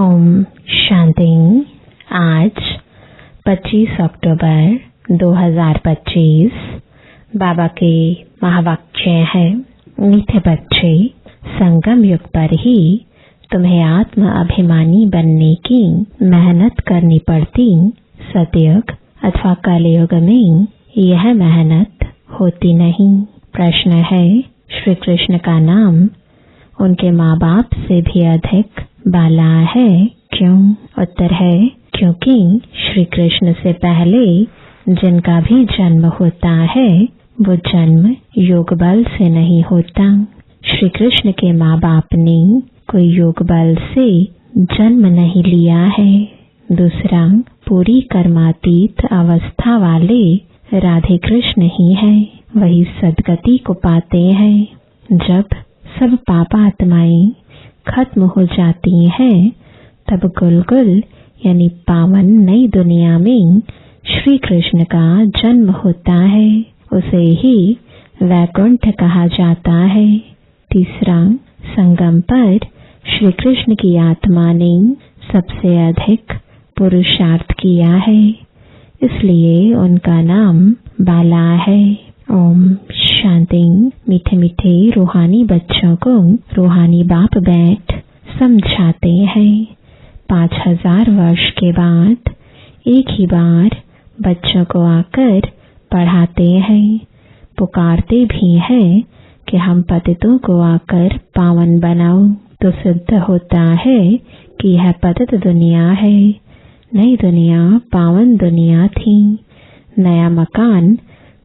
ओम शांति। आज 25 अक्टूबर 2025 बाबा के महावाक्य है, मीठे बच्चे, संगम युग पर ही तुम्हें आत्म अभिमानी बनने की मेहनत करनी पड़ती। सतयुग अथवा कलयुग में यह मेहनत होती नहीं। प्रश्न है, श्री कृष्ण का नाम उनके माँ बाप से भी अधिक बाला है, क्यों? उत्तर है, क्योंकि श्री कृष्ण से पहले जिनका भी जन्म होता है वो जन्म योग बल से नहीं होता। श्री कृष्ण के माँ बाप ने कोई योग बल से जन्म नहीं लिया है। दूसरा, पूरी कर्मातीत अवस्था वाले राधे कृष्ण ही है, वही सदगति को पाते हैं। जब सब पाप आत्माएं खत्म हो जाती हैं, तब गुलगुल यानी पावन नई दुनिया में श्री कृष्ण का जन्म होता है, उसे ही वैकुंठ कहा जाता है। तीसरा, संगम पर श्री कृष्ण की आत्मा ने सबसे अधिक पुरुषार्थ किया है, इसलिए उनका नाम बाला है। ओम शांति। मीठे मीठे रूहानी बच्चों को रूहानी बाप बैठ समझाते हैं। 5000 वर्ष के बाद एक ही बार बच्चों को आकर पढ़ाते हैं, पुकारते भी हैं कि हम पतितों को आकर पावन बनाओ। तो सिद्ध होता है कि यह पतित दुनिया है। नई दुनिया पावन दुनिया थी। नया मकान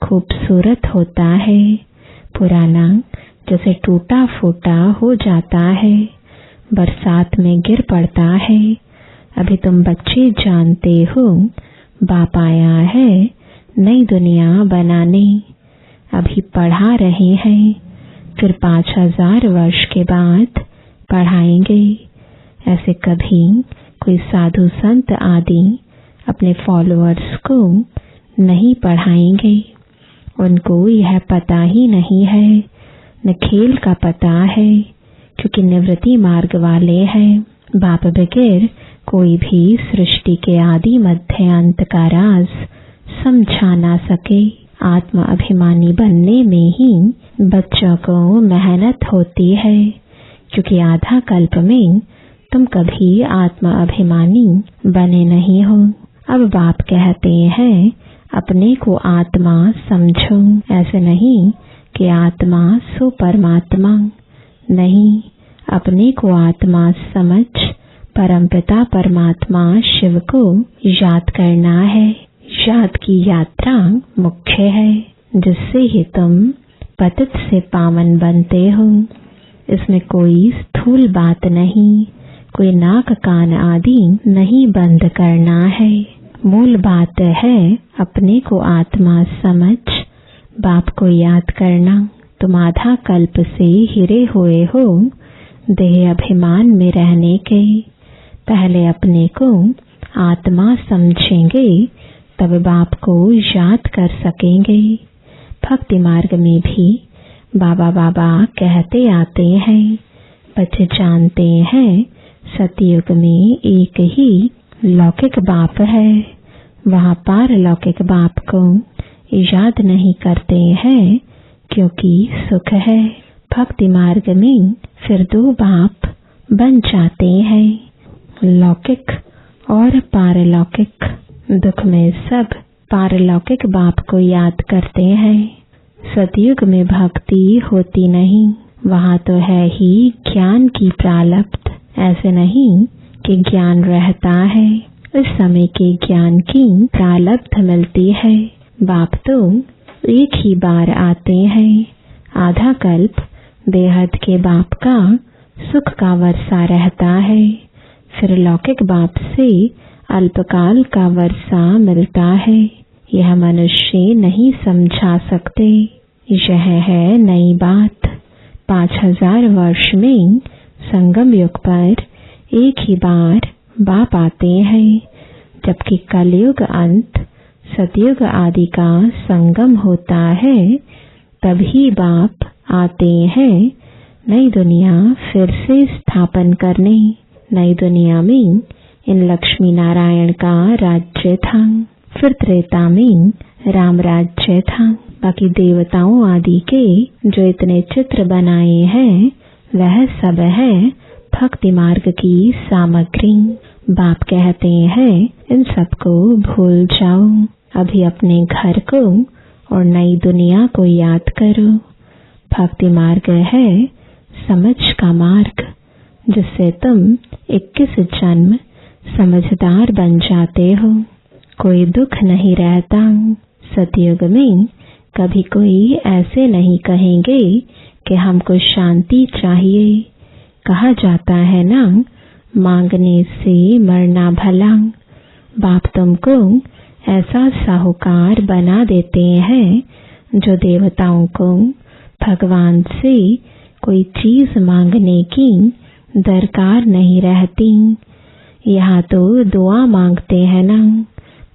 खूबसूरत होता है, पुराना जैसे टूटा फूटा हो जाता है, बरसात में गिर पड़ता है। अभी तुम बच्चे जानते हो, बाप आया है नई दुनिया बनाने, अभी पढ़ा रहे हैं, फिर 5000 वर्ष के बाद पढ़ाएंगे। ऐसे कभी कोई साधु संत आदि अपने फॉलोअर्स को नहीं पढ़ाएंगे। उनको यह पता ही नहीं है, न खेल का पता है, क्योंकि निवृत्ति मार्ग वाले हैं। बाप बगैर कोई भी सृष्टि के आदि मध्य अंत का राज समझा ना सके। आत्म अभिमानी बनने में ही बच्चों को मेहनत होती है, क्योंकि आधा कल्प में तुम कभी आत्म अभिमानी बने नहीं हो। अब बाप कहते हैं, अपने को आत्मा समझो। ऐसे नहीं कि आत्मा सो परमात्मा, नहीं, अपने को आत्मा समझ परमपिता परमात्मा शिव को याद करना है। याद की यात्रा मुख्य है, जिससे ही तुम पतित से पावन बनते हो। इसमें कोई स्थूल बात नहीं, कोई नाक कान आदि नहीं बंद करना है। मूल बात है अपने को आत्मा समझ बाप को याद करना। तुम आधा कल्प से हिरे हुए हो देह अभिमान में रहने के। पहले अपने को आत्मा समझेंगे, तब बाप को याद कर सकेंगे। भक्ति मार्ग में भी बाबा बाबा कहते आते हैं। बच्चे जानते हैं, सतयुग में एक ही लौकिक बाप है, वहाँ पारलौकिक बाप को याद नहीं करते हैं, क्योंकि सुख है। भक्ति मार्ग में फिर 2 बाप बन जाते हैं, लौकिक और पारलौकिक। दुख में सब पारलौकिक बाप को याद करते हैं। सतयुग में भक्ति होती नहीं, वहाँ तो है ही ज्ञान की प्रालब्ध। ऐसे नहीं कि ज्ञान रहता है, इस समय के ज्ञान की प्रालब्ध मिलती है। बाप तो एक ही बार आते हैं। आधा कल्प बेहद के बाप का सुख का वर्षा रहता है, फिर लौकिक बाप से अल्पकाल का वर्षा मिलता है। यह मनुष्य नहीं समझा सकते। यह है नई बात। 5000 वर्ष में संगम युग पर एक ही बार बाप आते हैं, जबकि कलयुग अंत सतयुग आदि का संगम होता है, तभी बाप आते हैं नई दुनिया फिर से स्थापन करने। नई दुनिया में इन लक्ष्मी नारायण का राज्य था। फिर त्रेता में राम राज्य था। बाकी देवताओं आदि के जो इतने चित्र बनाए हैं वह सब है भक्ति मार्ग की सामग्री। बाप कहते हैं इन सबको भूल जाओ, अभी अपने घर को और नई दुनिया को याद करो। भक्ति मार्ग है समझ का मार्ग, जिससे तुम 21 जन्म समझदार बन जाते हो। कोई दुख नहीं रहता। सतयुग में कभी कोई ऐसे नहीं कहेंगे कि हमको शांति चाहिए। कहा जाता है ना, मांगने से मरना भला। बाप तुमको ऐसा साहूकार बना देते हैं जो देवताओं को भगवान से कोई चीज मांगने की दरकार नहीं रहती। यहाँ तो दुआ मांगते हैं ना।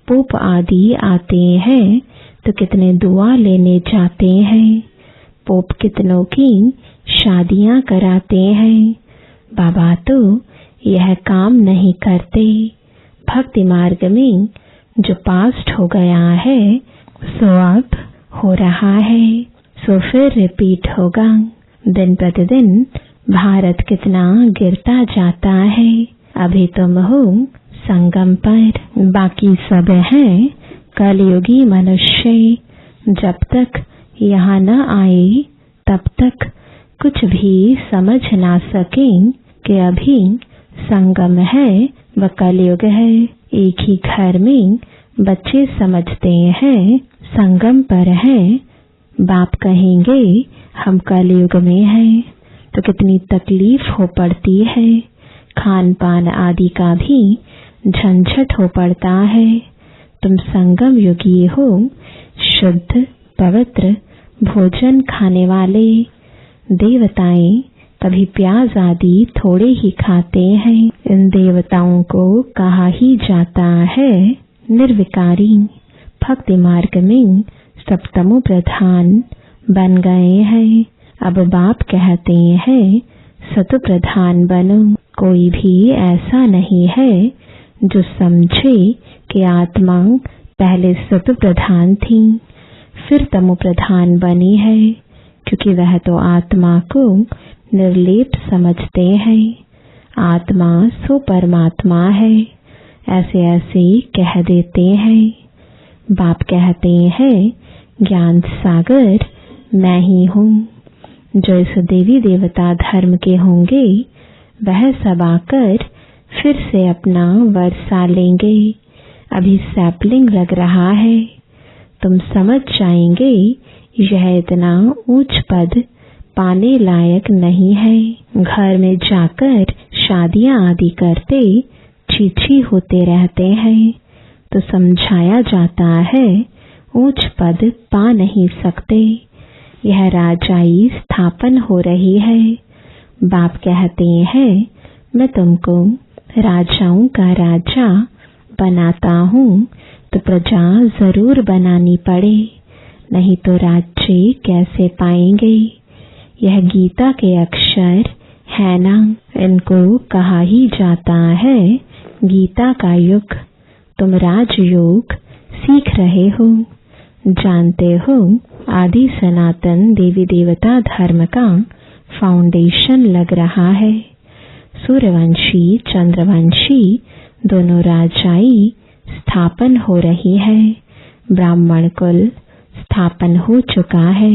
पोप आदि आते हैं तो कितने दुआ लेने जाते हैं। पोप कितनों की शादियां कराते हैं। बाबा तो यह काम नहीं करते। भक्ति मार्ग में जो पास्ट हो गया है सो अब हो रहा है, सो फिर रिपीट होगा। दिन प्रतिदिन भारत कितना गिरता जाता है। अभी तुम हो संगम पर, बाकी सब हैं कलयुगी मनुष्य। जब तक यहाँ न आए तब तक कुछ भी समझ ना सकें कि अभी संगम है व कलयुग है। एक ही घर में बच्चे समझते हैं संगम पर है। बाप कहेंगे हम कलयुग में हैं, तो कितनी तकलीफ हो पड़ती है। खान पान आदि का भी झंझट हो पड़ता है। तुम संगम युगी हो, शुद्ध पवित्र भोजन खाने वाले। देवताएं कभी प्याज आदि थोड़े ही खाते हैं। इन देवताओं को कहा ही जाता है निर्विकारी। भक्ति मार्ग में सब तमो प्रधान बन गए हैं। अब बाप कहते हैं सतो प्रधान बनो। कोई भी ऐसा नहीं है जो समझे कि आत्मा पहले सतो प्रधान थी फिर तमो प्रधान बनी है, क्योंकि वह तो आत्मा को निर्लेप समझते हैं। आत्मा सो परमात्मा है, ऐसे ऐसे कह देते हैं। बाप कहते हैं ज्ञान सागर मैं ही हूँ। जो इस देवी देवता धर्म के होंगे वह सब आकर फिर से अपना वर्षा लेंगे। अभी सैपलिंग लग रहा है, तुम समझ जाएंगे यह इतना ऊंच पद पाने लायक नहीं है। घर में जाकर शादियां आदि करते छी होते रहते हैं, तो समझाया जाता है ऊंच पद पा नहीं सकते। यह राजाई स्थापन हो रही है। बाप कहते हैं मैं तुमको राजाओं का राजा बनाता हूँ, तो प्रजा जरूर बनानी पड़े, नहीं तो राज्य कैसे पाएंगे। यह गीता के अक्षर है ना। इनको कहा ही जाता है गीता का युग। तुम राजयोग सीख रहे हो। जानते हो आदि सनातन देवी देवता धर्म का फाउंडेशन लग रहा है। सूर्यवंशी चंद्रवंशी दोनों राजाई स्थापन हो रही है। ब्राह्मण कुल स्थापन हो चुका है।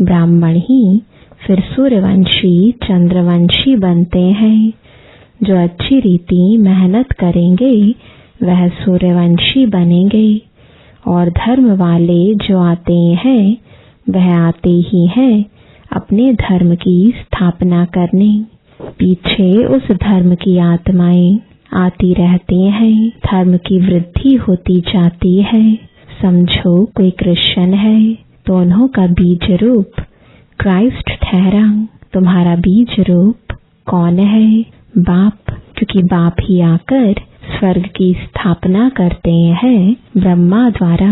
ब्राह्मण ही फिर सूर्यवंशी चंद्रवंशी बनते हैं। जो अच्छी रीति मेहनत करेंगे वह सूर्यवंशी बनेंगे, और धर्म वाले जो आते हैं वह आते ही हैं अपने धर्म की स्थापना करने। पीछे उस धर्म की आत्माएं आती रहती हैं। धर्म की वृद्धि होती जाती है। समझो कोई क्रिश्चियन है तो उन्हों का बीज रूप क्राइस्ट ठहरा। तुम्हारा बीज रूप कौन है? बाप, क्योंकि बाप ही आकर स्वर्ग की स्थापना करते हैं ब्रह्मा द्वारा।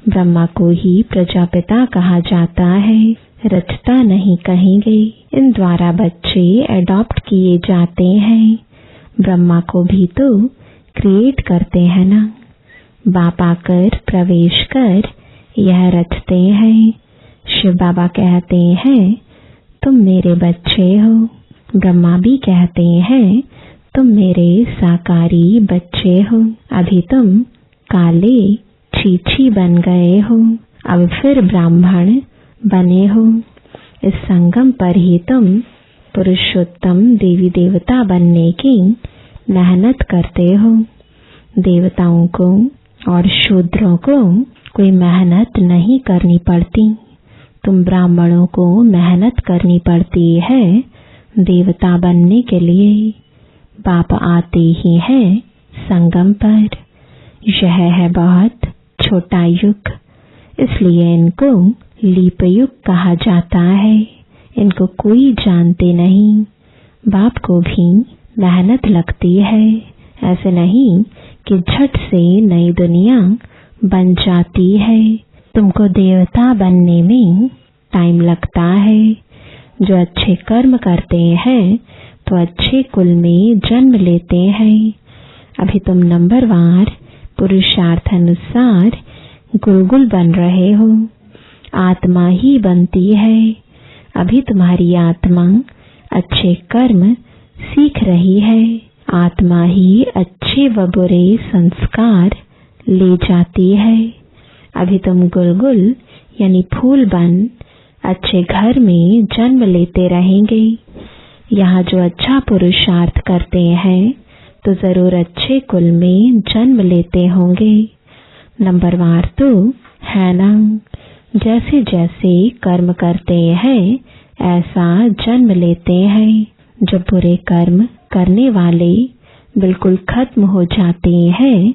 ब्रह्मा को ही प्रजापिता कहा जाता है, रचता नहीं कहेंगे। इन द्वारा बच्चे अडॉप्ट किए जाते हैं। ब्रह्मा को भी तो क्रिएट करते हैं ना। बाप आकर प्रवेश कर यह रचते हैं। शिव बाबा कहते हैं तुम मेरे बच्चे हो। ब्रह्मा भी कहते हैं तुम मेरे साकारी बच्चे हो। अभी तुम काले चीची बन गए हो, अब फिर ब्राह्मण बने हो। इस संगम पर ही तुम पुरुषोत्तम देवी देवता बनने की मेहनत करते हो। देवताओं को और शूद्रों को कोई मेहनत नहीं करनी पड़ती। तुम ब्राह्मणों को मेहनत करनी पड़ती है देवता बनने के लिए। बाप आते ही हैं संगम पर। यह है बहुत छोटा युग, इसलिए इनको लीप युग कहा जाता है। इनको कोई जानते नहीं। बाप को भी मेहनत लगती है। ऐसे नहीं कि झट से नई दुनिया बन जाती है। तुमको देवता बनने में टाइम लगता है। जो अच्छे कर्म करते हैं तो अच्छे कुल में जन्म लेते हैं। अभी तुम नंबरवार पुरुषार्थ अनुसार गुलगुल बन रहे हो। आत्मा ही बनती है। अभी तुम्हारी आत्मा अच्छे कर्म सीख रही है। आत्मा ही अच्छे व बुरे संस्कार ले जाती है। अभी तुम गुलगुल यानी फूल बन अच्छे घर में जन्म लेते रहेंगे। यहाँ जो अच्छा पुरुषार्थ करते हैं तो जरूर अच्छे कुल में जन्म लेते होंगे। नंबरवार तो है ना। जैसे जैसे कर्म करते हैं ऐसा जन्म लेते हैं। जब बुरे कर्म करने वाले बिल्कुल खत्म हो जाते हैं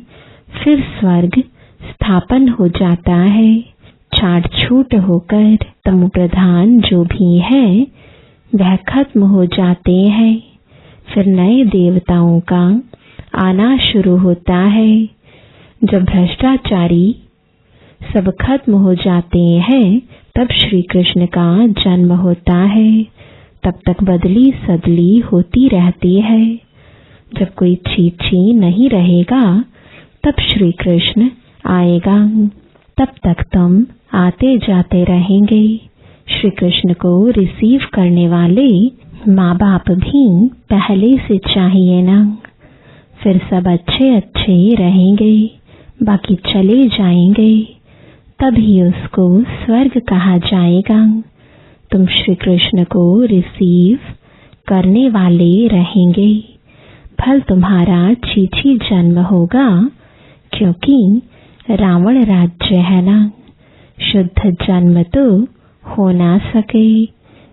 फिर स्वर्ग स्थापन हो जाता है। छाट छूट होकर तमो प्रधान जो भी है वह खत्म हो जाते हैं। फिर नए देवताओं का आना शुरू होता है। जब भ्रष्टाचारी सब खत्म हो जाते हैं तब श्री कृष्ण का जन्म होता है। तब तक बदली सदली होती रहती है। जब कोई छीछी नहीं रहेगा तब श्री कृष्ण आएगा। तब तक तुम आते जाते रहेंगे। श्री कृष्ण को रिसीव करने वाले माँ बाप भी पहले से चाहिए ना। फिर सब अच्छे अच्छे रहेंगे, बाकी चले जाएंगे। तभी उसको स्वर्ग कहा जाएगा। तुम श्री कृष्ण को रिसीव करने वाले रहेंगे। फल तुम्हारा चीची जन्म होगा, क्योंकि रावण राज्य है ना। शुद्ध जन्म तो हो ना सके।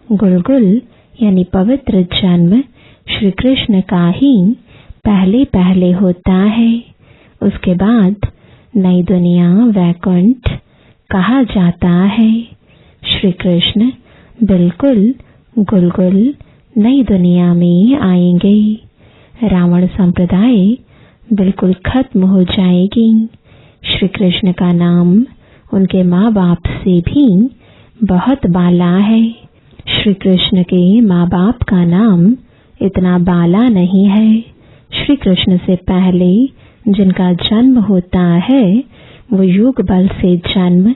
गुलगुल यानी पवित्र जन्म श्री कृष्ण का ही पहले पहले होता है। उसके बाद नई दुनिया वैकुंठ कहा जाता है। श्री कृष्ण बिल्कुल गुलगुल नई दुनिया में आएंगे। रावण संप्रदाय बिल्कुल खत्म हो जाएगी। श्री कृष्ण का नाम उनके माँ बाप से भी बहुत बाला है। श्री कृष्ण के माँ बाप का नाम इतना बाला नहीं है। श्री कृष्ण से पहले जिनका जन्म होता है वो युग बल से जन्म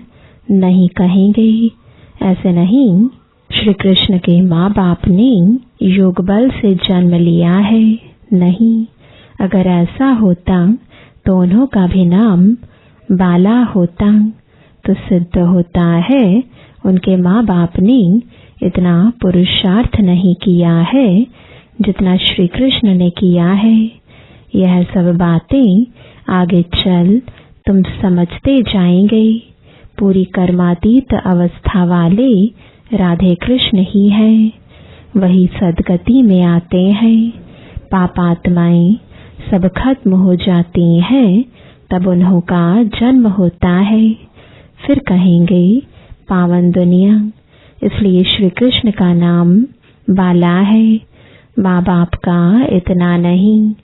नहीं कहेंगे। ऐसे नहीं, श्री कृष्ण के माँ बाप ने योग बल से जन्म लिया है, नहीं। अगर ऐसा होता तो उन्हों का भी नाम बाला होता। तो सिद्ध होता है उनके माँ बाप ने इतना पुरुषार्थ नहीं किया है जितना श्री कृष्ण ने किया है। यह सब बातें आगे चल तुम समझते जाएंगे। पूरी कर्मातीत अवस्था वाले राधे कृष्ण ही हैं। वही सदगति में आते हैं। पापात्माएं सब खत्म हो जाती हैं, तब उन्हों का जन्म होता है। फिर कहेंगे पावन दुनिया। इसलिए श्री कृष्ण का नाम बाला है। माँ बाप का इतना नहीं।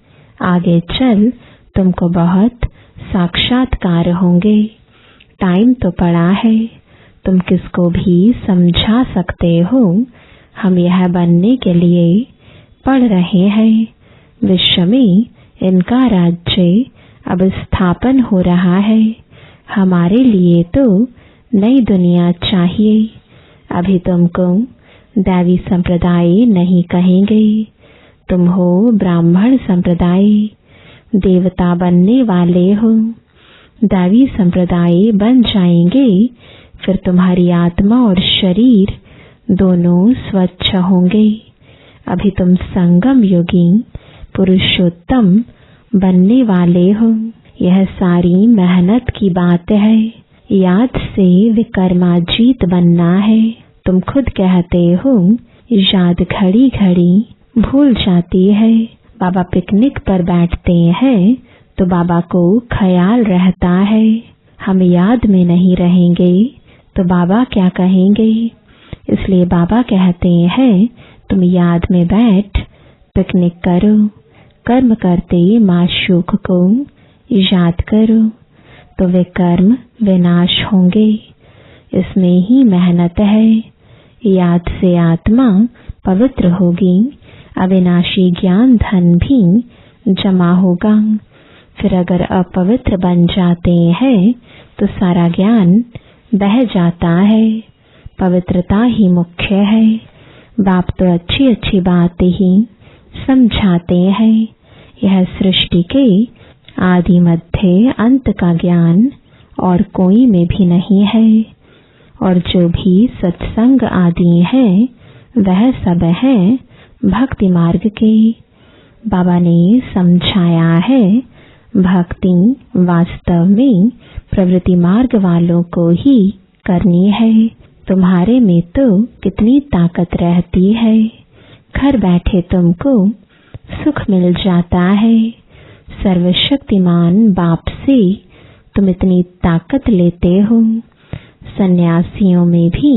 आगे चल तुमको बहुत साक्षात्कार होंगे। टाइम तो पड़ा है, तुम किसको भी समझा सकते हो। हम यह बनने के लिए पढ़ रहे हैं। विश्व में इनका राज्य अब स्थापन हो रहा है। हमारे लिए तो नई दुनिया चाहिए। अभी तुमको दैवी संप्रदाय नहीं कहेंगे, तुम हो ब्राह्मण संप्रदाय। देवता बनने वाले हो, दैवी संप्रदाय बन जाएंगे, फिर तुम्हारी आत्मा और शरीर दोनों स्वच्छ होंगे। अभी तुम संगम योगी पुरुषोत्तम बनने वाले हो। यह सारी मेहनत की बात है। याद से विकर्माजीत बनना है। तुम खुद कहते हो याद घड़ी घड़ी भूल जाती है। बाबा पिकनिक पर बैठते हैं तो बाबा को ख्याल रहता है, हम याद में नहीं रहेंगे तो बाबा क्या कहेंगे। इसलिए बाबा कहते हैं तुम याद में बैठ पिकनिक करो, कर्म करते माशूक को याद करो तो वे कर्म विनाश होंगे। इसमें ही मेहनत है। याद से आत्मा पवित्र होगी, अविनाशी ज्ञान धन भी जमा होगा। फिर अगर अपवित्र बन जाते हैं तो सारा ज्ञान बह जाता है। पवित्रता ही मुख्य है। बाप तो अच्छी अच्छी बातें ही समझाते हैं। यह सृष्टि के आदि मध्य अंत का ज्ञान और कोई में भी नहीं है। और जो भी सत्संग आदि है वह सब है भक्ति मार्ग के। बाबा ने समझाया है भक्ति वास्तव में प्रवृत्ति मार्ग वालों को ही करनी है। तुम्हारे में तो कितनी ताकत रहती है। घर बैठे तुमको सुख मिल जाता है। सर्वशक्तिमान बाप से तुम इतनी ताकत लेते हो। सन्यासियों में भी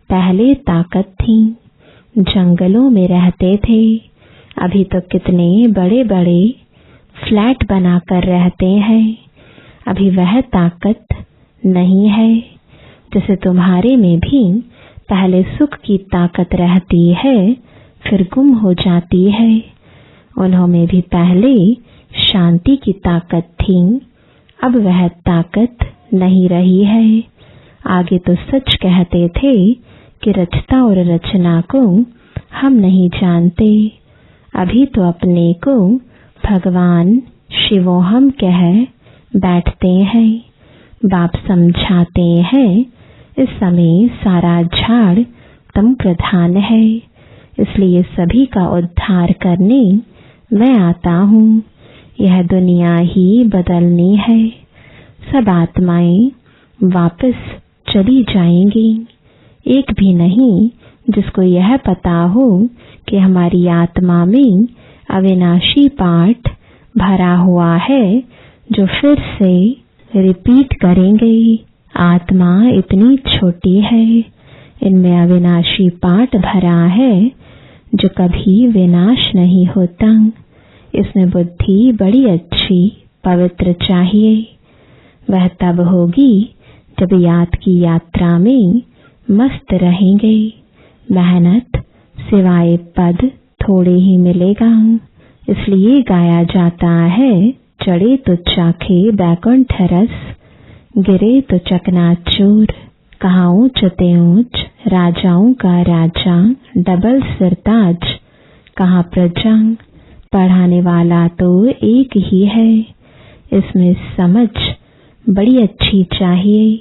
पहले ताकत थी, जंगलों में रहते थे। अभी तो कितने बड़े बड़े फ्लैट बनाकर रहते हैं। अभी वह ताकत नहीं है। जैसे तुम्हारे में भी पहले सुख की ताकत रहती है, फिर गुम हो जाती है। उन्होंने भी पहले शांति की ताकत थी, अब वह ताकत नहीं रही है। आगे तो सच कहते थे कि रचता और रचना को हम नहीं जानते। अभी तो अपने को भगवान शिवोहम कह बैठते हैं। बाप समझाते हैं इस समय सारा झाड़ तुम प्रधान है, इसलिए सभी का उद्धार करने मैं आता हूँ। यह दुनिया ही बदलनी है। सब आत्माएं वापस चली जाएंगी, एक भी नहीं जिसको यह पता हो कि हमारी आत्मा में अविनाशी पाठ भरा हुआ है, जो फिर से रिपीट करेंगे। आत्मा इतनी छोटी है, इनमें अविनाशी पाठ भरा है जो कभी विनाश नहीं होता। इसमें बुद्धि बड़ी अच्छी पवित्र चाहिए। वह तब होगी जब याद की यात्रा में मस्त रहेंगे। मेहनत सिवाय पद थोड़े ही मिलेगा। इसलिए गाया जाता है चढ़े तो चाखे बैकुंठ रस, गिरे तो चकनाचूर। कहाँ ऊंच ते ऊंच राजाओं का राजा, डबल सिरताज कहाँ प्रजा। पढ़ाने वाला तो एक ही है, इसमें समझ बड़ी अच्छी चाहिए।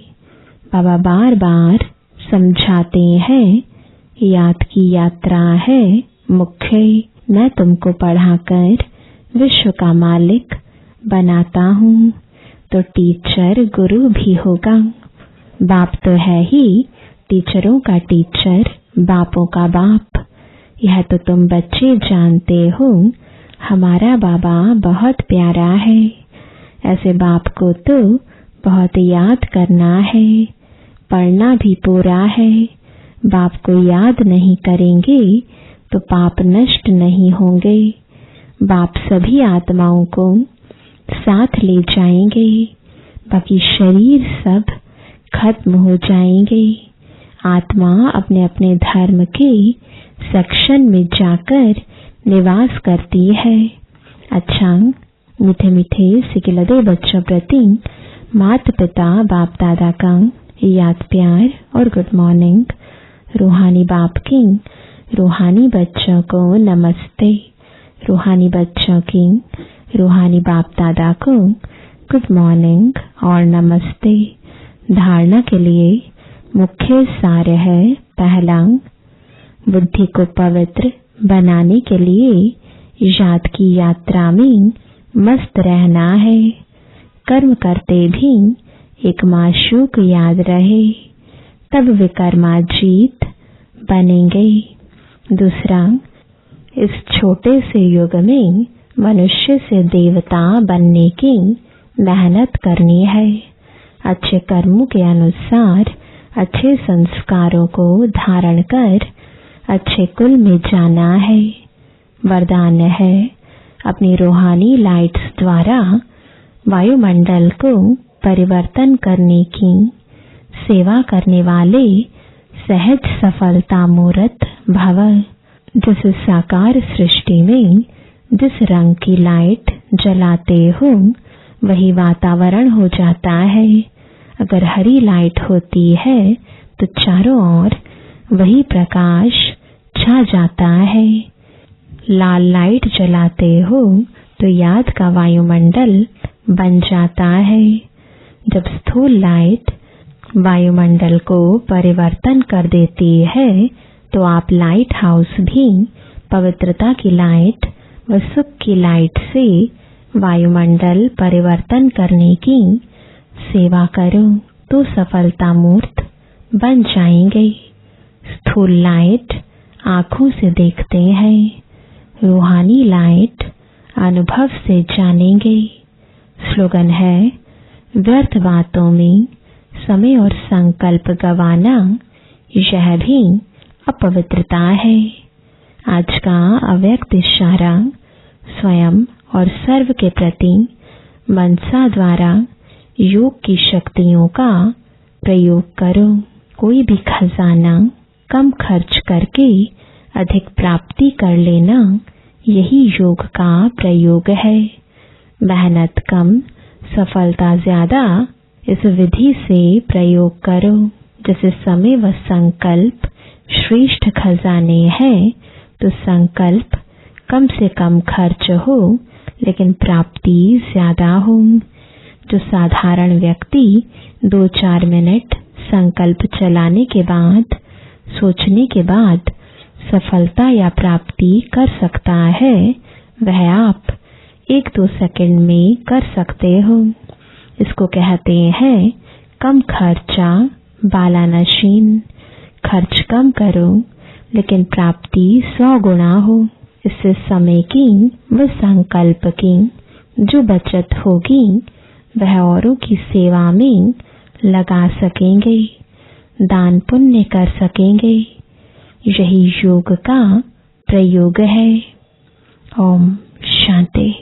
बाबा बार बार समझाते हैं याद की यात्रा है मुख्य। मैं तुमको पढ़ाकर विश्व का मालिक बनाता हूँ, तो टीचर गुरु भी होगा। बाप तो है ही टीचरों का टीचर, बापों का बाप। यह तो तुम बच्चे जानते हो। हमारा बाबा बहुत प्यारा है। ऐसे बाप को तो बहुत याद करना है, पढ़ना भी पूरा है। बाप को याद नहीं करेंगे तो पाप नष्ट नहीं होंगे। बाप सभी आत्माओं को साथ ले जाएंगे, बाकी शरीर सब खत्म हो जाएंगे। आत्मा अपने अपने धर्म के सेक्शन में जाकर निवास करती है। अच्छा, मीठे मीठे सिकिलदे बच्चों प्रति माता पिता बाप दादा का याद प्यार और गुड मॉर्निंग। रूहानी बाप की रूहानी बच्चों को नमस्ते। रूहानी बच्चों की रूहानी बाप दादा को गुड मॉर्निंग और नमस्ते। धारणा के लिए मुख्य सार है, पहला, बुद्धि को पवित्र बनाने के लिए याद की यात्रा में मस्त रहना है। कर्म करते भी एक माशूक याद रहे, तब विकर्माजीत बनेंगे। दूसरा, इस छोटे से युग में मनुष्य से देवता बनने की मेहनत करनी है। अच्छे कर्मों के अनुसार अच्छे संस्कारों को धारण कर अच्छे कुल में जाना है। वरदान है, अपनी रूहानी लाइट्स द्वारा वायुमंडल को परिवर्तन करने की सेवा करने वाले सहज सफलता मूर्त भव। जिस साकार सृष्टि में जिस रंग की लाइट जलाते हो वही वातावरण हो जाता है। अगर हरी लाइट होती है तो चारों ओर वही प्रकाश छा जाता है। लाल लाइट जलाते हो तो याद का वायुमंडल बन जाता है। जब स्थूल लाइट वायुमंडल को परिवर्तन कर देती है तो आप लाइट हाउस भी पवित्रता की लाइट व सुख की लाइट से वायुमंडल परिवर्तन करने की सेवा करो तो सफलता मूर्त बन जाएंगे। स्थूल लाइट आंखों से देखते हैं, रूहानी लाइट अनुभव से जानेंगे। स्लोगन है, व्यर्थ बातों में समय और संकल्प गवाना यह भी अपवित्रता है। आज का अव्यक्त इशारा स्वयं और सर्व के प्रति मनसा द्वारा योग की शक्तियों का प्रयोग करो। कोई भी खजाना कम खर्च करके अधिक प्राप्ति कर लेना, यही योग का प्रयोग है। मेहनत कम, सफलता ज्यादा, इस विधि से प्रयोग करो। जैसे समय व संकल्प श्रेष्ठ खजाने हैं, तो संकल्प कम से कम खर्च हो लेकिन प्राप्ति ज्यादा हो। जो साधारण व्यक्ति 2-4 मिनट संकल्प चलाने के बाद, सोचने के बाद सफलता या प्राप्ति कर सकता है, वह आप 1-2 सेकंड में कर सकते हो। इसको कहते हैं कम खर्चा बाला नशीन। खर्च कम करो लेकिन प्राप्ति 100 गुना हो। इससे समय की व संकल्प की जो बचत होगी वह औरों की सेवा में लगा सकेंगे, दान पुण्य कर सकेंगे। यही योग का प्रयोग है। ओम शांति।